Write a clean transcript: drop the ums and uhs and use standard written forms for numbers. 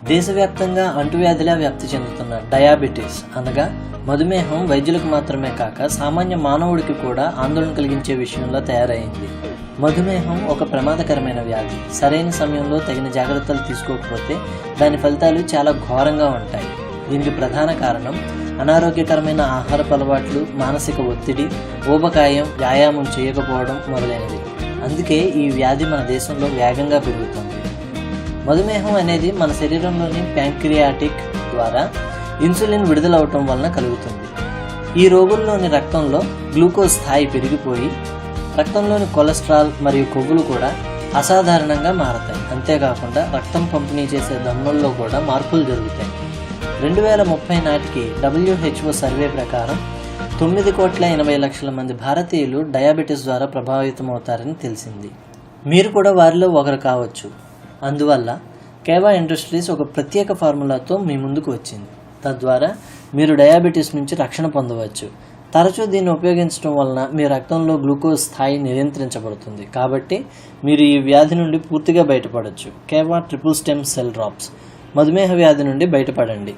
దేశవ్యాప్తంగా అంటువ్యాధిలా వ్యాప్తి చెందుతున్న డయాబెటీస్ అనగా మధుమేహం వైద్యులకు మాత్రమే కాక సామాన్య మానవుడికి కూడా ఆందోళన కలిగించే విషయంలో తయారైంది. మధుమేహం ఒక ప్రమాదకరమైన వ్యాధి. సరైన సమయంలో తగిన జాగ్రత్తలు తీసుకోకపోతే దాని ఫలితాలు చాలా ఘోరంగా ఉంటాయి. దీనికి ప్రధాన కారణం అనారోగ్యకరమైన ఆహారపు అలవాట్లు, మానసిక ఒత్తిడి, ఊబకాయం, వ్యాయామం చేయకపోవడం మొదలైనవి. అందుకే ఈ వ్యాధి మన దేశంలో వేగంగా పెరుగుతుంది. మధుమేహం అనేది మన శరీరంలోని ప్యాంక్రియాటిక్ ద్వారా ఇన్సులిన్ విడుదలవటం వలన కలుగుతుంది. ఈ రోగుల్లోని రక్తంలో గ్లూకోజ్ స్థాయి పెరిగిపోయి రక్తంలోని కొలెస్ట్రాల్ మరియు కొవ్వులు కూడా అసాధారణంగా మారతాయి. అంతేకాకుండా రక్తం పంపిణీ చేసే ధమనుల్లో కూడా మార్పులు జరుగుతాయి. 2030 నాటికి WHO సర్వే ప్రకారం 9,80,00,000 మంది భారతీయులు డయాబెటీస్ ద్వారా ప్రభావితమవుతారని తెలిసింది. మీరు కూడా వారిలో ఒకరు కావచ్చు. అందువల్ల కేవా ఇండస్ట్రీస్ ఒక ప్రత్యేక ఫార్ములాతో మీ ముందుకు వచ్చింది. తద్వారా మీరు డయాబెటీస్ నుంచి రక్షణ పొందవచ్చు. తరచూ దీన్ని ఉపయోగించడం వలన మీ రక్తంలో గ్లూకోజ్ స్థాయి నియంత్రించబడుతుంది. కాబట్టి మీరు ఈ వ్యాధి నుండి పూర్తిగా బయటపడవచ్చు. కేవా ట్రిపుల్ స్టెమ్ సెల్ డ్రాప్స్. మధుమేహ వ్యాధి నుండి బయటపడండి.